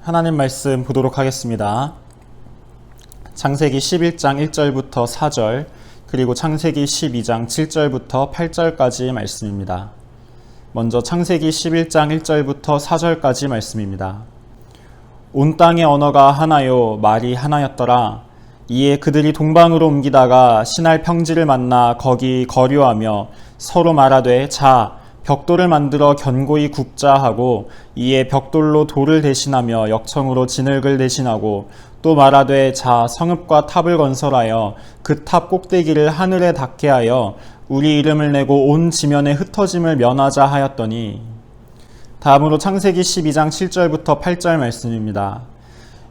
하나님 말씀 보도록 하겠습니다. 창세기 11장 1절부터 4절, 그리고 창세기 12장 7절부터 8절까지 말씀입니다. 먼저 창세기 11장 1절부터 4절까지 말씀입니다. 온 땅의 언어가 하나요, 말이 하나였더라. 이에 그들이 동방으로 옮기다가 신할 평지를 만나 거기 거류하며 서로 말하되, 자, 벽돌을 만들어 견고히 굽자 하고, 이에 벽돌로 돌을 대신하며 역청으로 진흙을 대신하고, 또 말하되, 자, 성읍과 탑을 건설하여 그 탑 꼭대기를 하늘에 닿게 하여 우리 이름을 내고 온 지면에 흩어짐을 면하자 하였더니, 다음으로 창세기 12장 7절부터 8절 말씀입니다.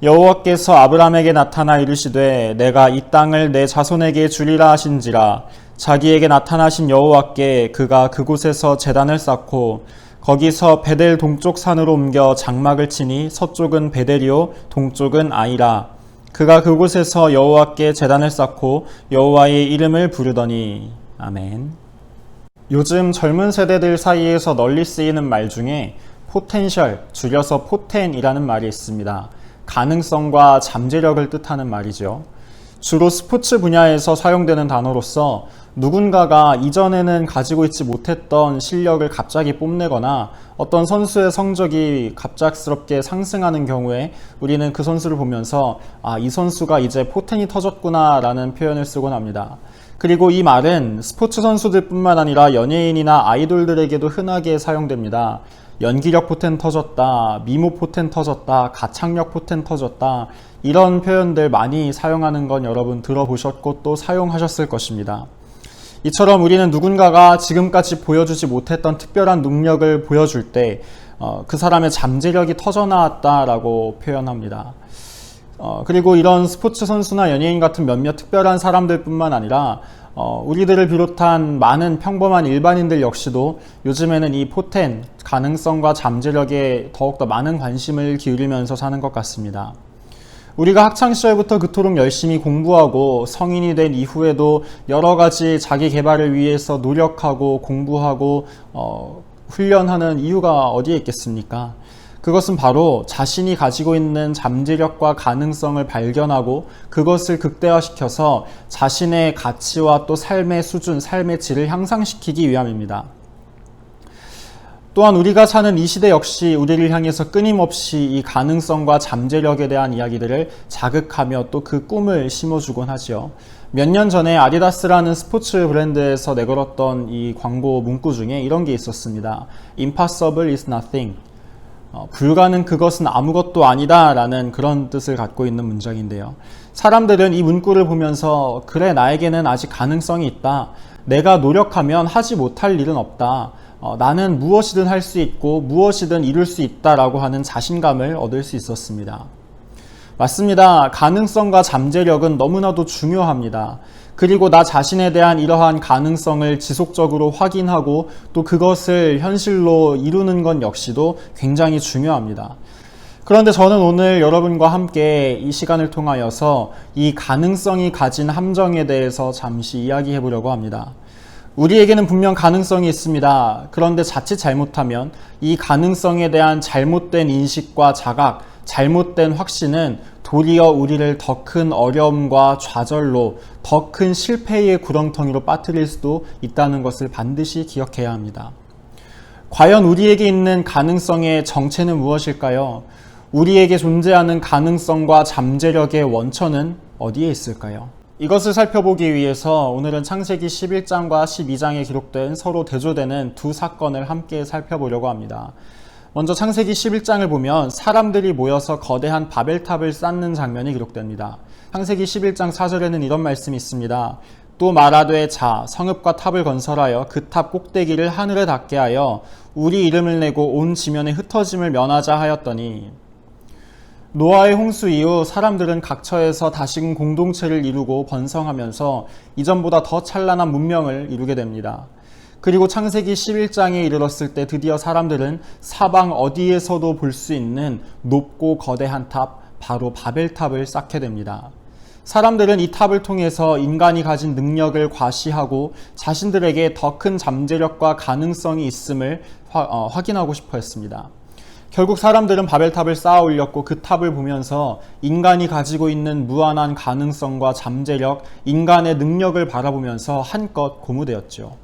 여호와께서 아브라함에게 나타나 이르시되, 내가 이 땅을 내 자손에게 주리라 하신지라. 자기에게 나타나신 여호와께 그가 그곳에서 제단을 쌓고 거기서 베델 동쪽 산으로 옮겨 장막을 치니 서쪽은 베델이요 동쪽은 아이라. 그가 그곳에서 여호와께 제단을 쌓고 여호와의 이름을 부르더니. 아멘. 요즘 젊은 세대들 사이에서 널리 쓰이는 말 중에 포텐셜, 줄여서 포텐이라는 말이 있습니다. 가능성과 잠재력을 뜻하는 말이죠. 주로 스포츠 분야에서 사용되는 단어로서 누군가가 이전에는 가지고 있지 못했던 실력을 갑자기 뽐내거나 어떤 선수의 성적이 갑작스럽게 상승하는 경우에 우리는 그 선수를 보면서 이 선수가 이제 포텐이 터졌구나 라는 표현을 쓰곤 합니다. 그리고 이 말은 스포츠 선수들 뿐만 아니라 연예인이나 아이돌들에게도 흔하게 사용됩니다. 연기력 포텐 터졌다, 미모 포텐 터졌다, 가창력 포텐 터졌다, 이런 표현들 많이 사용하는 건 여러분 들어보셨고 또 사용하셨을 것입니다. 이처럼 우리는 누군가가 지금까지 보여주지 못했던 특별한 능력을 보여줄 때 그 사람의 잠재력이 터져나왔다라고 표현합니다. 그리고 이런 스포츠 선수나 연예인 같은 몇몇 특별한 사람들 뿐만 아니라 우리들을 비롯한 많은 평범한 일반인들 역시도 요즘에는 이 포텐, 가능성과 잠재력에 더욱더 많은 관심을 기울이면서 사는 것 같습니다. 우리가 학창시절부터 그토록 열심히 공부하고 성인이 된 이후에도 여러 가지 자기 개발을 위해서 노력하고 공부하고 훈련하는 이유가 어디에 있겠습니까? 그것은 바로 자신이 가지고 있는 잠재력과 가능성을 발견하고 그것을 극대화시켜서 자신의 가치와 또 삶의 수준, 삶의 질을 향상시키기 위함입니다. 또한 우리가 사는 이 시대 역시 우리를 향해서 끊임없이 이 가능성과 잠재력에 대한 이야기들을 자극하며 또 그 꿈을 심어주곤 하죠. 몇 년 전에 아디다스라는 스포츠 브랜드에서 내걸었던 이 광고 문구 중에 이런 게 있었습니다. Impossible is nothing. 불가능 그것은 아무것도 아니다 라는 그런 뜻을 갖고 있는 문장인데요. 사람들은 이 문구를 보면서 그래, 나에게는 아직 가능성이 있다. 내가 노력하면 하지 못할 일은 없다. 나는 무엇이든 할 수 있고 무엇이든 이룰 수 있다라고 하는 자신감을 얻을 수 있었습니다. 맞습니다. 가능성과 잠재력은 너무나도 중요합니다. 그리고 나 자신에 대한 이러한 가능성을 지속적으로 확인하고 또 그것을 현실로 이루는 것 역시도 굉장히 중요합니다. 그런데 저는 오늘 여러분과 함께 이 시간을 통하여서 이 가능성이 가진 함정에 대해서 잠시 이야기해 보려고 합니다. 우리에게는 분명 가능성이 있습니다. 그런데 자칫 잘못하면 이 가능성에 대한 잘못된 인식과 자각, 잘못된 확신은 도리어 우리를 더 큰 어려움과 좌절로, 더 큰 실패의 구렁텅이로 빠뜨릴 수도 있다는 것을 반드시 기억해야 합니다. 과연 우리에게 있는 가능성의 정체는 무엇일까요? 우리에게 존재하는 가능성과 잠재력의 원천은 어디에 있을까요? 이것을 살펴보기 위해서 오늘은 창세기 11장과 12장에 기록된 서로 대조되는 두 사건을 함께 살펴보려고 합니다. 먼저 창세기 11장을 보면 사람들이 모여서 거대한 바벨탑을 쌓는 장면이 기록됩니다. 창세기 11장 4절에는 이런 말씀이 있습니다. 또 말하되, 자, 성읍과 탑을 건설하여 그 탑 꼭대기를 하늘에 닿게 하여 우리 이름을 내고 온 지면에 흩어짐을 면하자 하였더니, 노아의 홍수 이후 사람들은 각처에서 다시금 공동체를 이루고 번성하면서 이전보다 더 찬란한 문명을 이루게 됩니다. 그리고 창세기 11장에 이르렀을 때 드디어 사람들은 사방 어디에서도 볼 수 있는 높고 거대한 탑, 바로 바벨탑을 쌓게 됩니다. 사람들은 이 탑을 통해서 인간이 가진 능력을 과시하고 자신들에게 더 큰 잠재력과 가능성이 있음을 확인하고 싶어 했습니다. 결국 사람들은 바벨탑을 쌓아 올렸고 그 탑을 보면서 인간이 가지고 있는 무한한 가능성과 잠재력, 인간의 능력을 바라보면서 한껏 고무되었죠.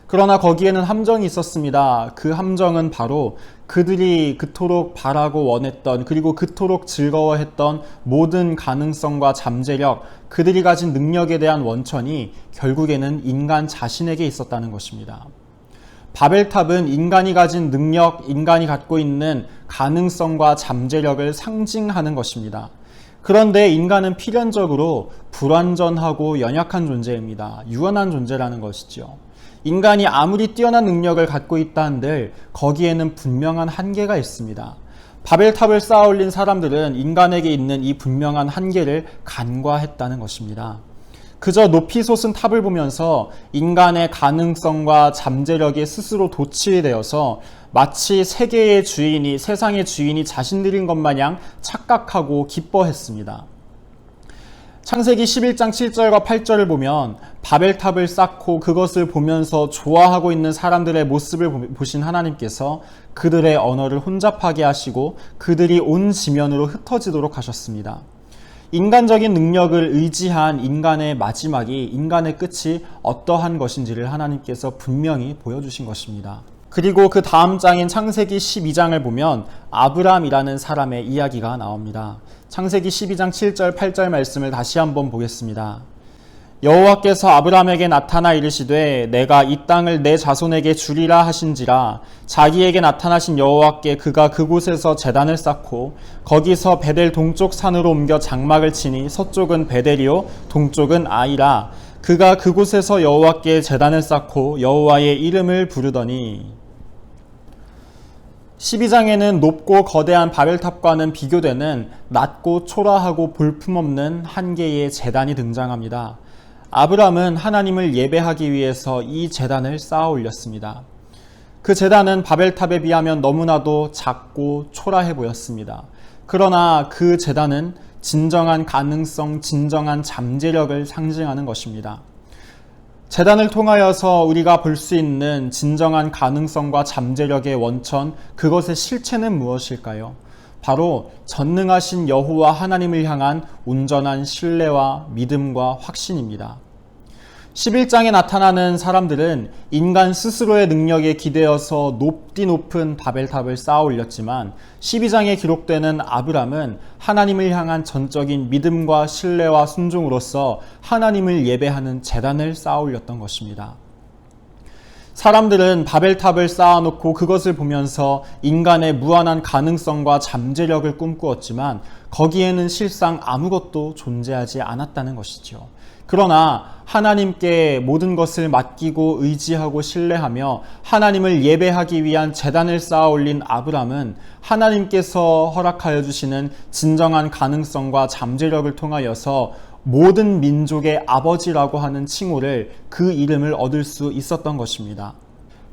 그러나 거기에는 함정이 있었습니다. 그 함정은 바로 그들이 그토록 바라고 원했던, 그리고 그토록 즐거워했던 모든 가능성과 잠재력, 그들이 가진 능력에 대한 원천이 결국에는 인간 자신에게 있었다는 것입니다. 바벨탑은 인간이 가진 능력, 인간이 갖고 있는 가능성과 잠재력을 상징하는 것입니다. 그런데 인간은 필연적으로 불완전하고 연약한 존재입니다. 유한한 존재라는 것이죠. 인간이 아무리 뛰어난 능력을 갖고 있다 한들 거기에는 분명한 한계가 있습니다. 바벨탑을 쌓아 올린 사람들은 인간에게 있는 이 분명한 한계를 간과했다는 것입니다. 그저 높이 솟은 탑을 보면서 인간의 가능성과 잠재력이 스스로 도취되어서 마치 세계의 주인이, 세상의 주인이 자신들인 것 마냥 착각하고 기뻐했습니다. 창세기 11장 7절과 8절을 보면 바벨탑을 쌓고 그것을 보면서 좋아하고 있는 사람들의 모습을 보신 하나님께서 그들의 언어를 혼잡하게 하시고 그들이 온 지면으로 흩어지도록 하셨습니다. 인간적인 능력을 의지한 인간의 마지막이, 인간의 끝이 어떠한 것인지를 하나님께서 분명히 보여주신 것입니다. 그리고 그 다음 장인 창세기 12장을 보면 아브람이라는 사람의 이야기가 나옵니다. 창세기 12장 7절 8절 말씀을 다시 한번 보겠습니다. 여호와께서 아브람에게 나타나 이르시되 내가 이 땅을 내 자손에게 주리라 하신지라. 자기에게 나타나신 여호와께 그가 그곳에서 제단을 쌓고 거기서 베델 동쪽 산으로 옮겨 장막을 치니 서쪽은 베델이요 동쪽은 아이라. 그가 그곳에서 여호와께 제단을 쌓고 여호와의 이름을 부르더니. 12장에는 높고 거대한 바벨탑과는 비교되는 낮고 초라하고 볼품없는 한 개의 제단이 등장합니다. 아브람은 하나님을 예배하기 위해서 이 제단을 쌓아 올렸습니다. 그 제단은 바벨탑에 비하면 너무나도 작고 초라해 보였습니다. 그러나 그 제단은 진정한 가능성, 진정한 잠재력을 상징하는 것입니다. 제단을 통하여서 우리가 볼 수 있는 진정한 가능성과 잠재력의 원천, 그것의 실체는 무엇일까요? 바로 전능하신 여호와 하나님을 향한 온전한 신뢰와 믿음과 확신입니다. 11장에 나타나는 사람들은 인간 스스로의 능력에 기대어서 높디 높은 바벨탑을 쌓아 올렸지만 12장에 기록되는 아브람은 하나님을 향한 전적인 믿음과 신뢰와 순종으로서 하나님을 예배하는 제단을 쌓아 올렸던 것입니다. 사람들은 바벨탑을 쌓아놓고 그것을 보면서 인간의 무한한 가능성과 잠재력을 꿈꾸었지만 거기에는 실상 아무것도 존재하지 않았다는 것이죠. 그러나 하나님께 모든 것을 맡기고 의지하고 신뢰하며 하나님을 예배하기 위한 제단을 쌓아 올린 아브람은 하나님께서 허락하여 주시는 진정한 가능성과 잠재력을 통하여서 모든 민족의 아버지라고 하는 칭호를, 그 이름을 얻을 수 있었던 것입니다.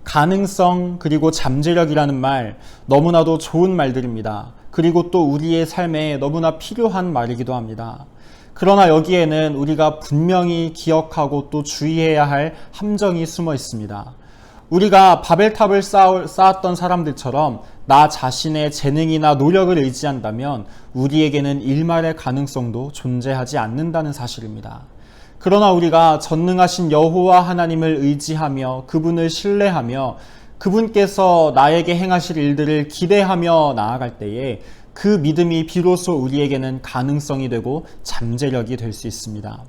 가능성 그리고 잠재력이라는 말, 너무나도 좋은 말들입니다. 그리고 또 우리의 삶에 너무나 필요한 말이기도 합니다. 그러나 여기에는 우리가 분명히 기억하고 또 주의해야 할 함정이 숨어 있습니다. 우리가 바벨탑을 쌓았던 사람들처럼 나 자신의 재능이나 노력을 의지한다면 우리에게는 일말의 가능성도 존재하지 않는다는 사실입니다. 그러나 우리가 전능하신 여호와 하나님을 의지하며 그분을 신뢰하며 그분께서 나에게 행하실 일들을 기대하며 나아갈 때에 그 믿음이 비로소 우리에게는 가능성이 되고 잠재력이 될 수 있습니다.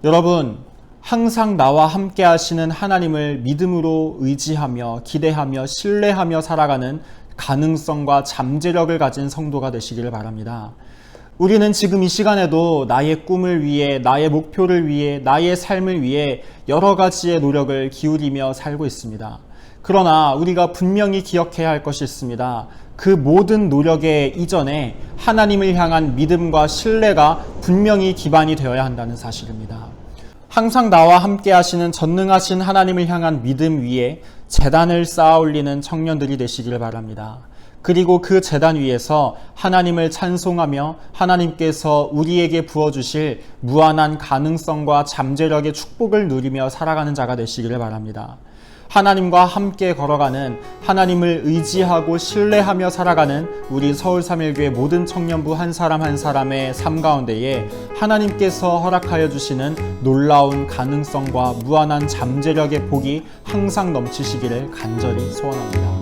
여러분, 항상 나와 함께 하시는 하나님을 믿음으로 의지하며 기대하며 신뢰하며 살아가는 가능성과 잠재력을 가진 성도가 되시기를 바랍니다. 우리는 지금 이 시간에도 나의 꿈을 위해, 나의 목표를 위해, 나의 삶을 위해 여러 가지의 노력을 기울이며 살고 있습니다. 그러나 우리가 분명히 기억해야 할 것이 있습니다. 그 모든 노력의 이전에 하나님을 향한 믿음과 신뢰가 분명히 기반이 되어야 한다는 사실입니다. 항상 나와 함께 하시는 전능하신 하나님을 향한 믿음 위에 제단을 쌓아 올리는 청년들이 되시기를 바랍니다. 그리고 그 제단 위에서 하나님을 찬송하며 하나님께서 우리에게 부어주실 무한한 가능성과 잠재력의 축복을 누리며 살아가는 자가 되시기를 바랍니다. 하나님과 함께 걸어가는, 하나님을 의지하고 신뢰하며 살아가는 우리 서울3.1교회 모든 청년부 한 사람 한 사람의 삶 가운데에 하나님께서 허락하여 주시는 놀라운 가능성과 무한한 잠재력의 복이 항상 넘치시기를 간절히 소원합니다.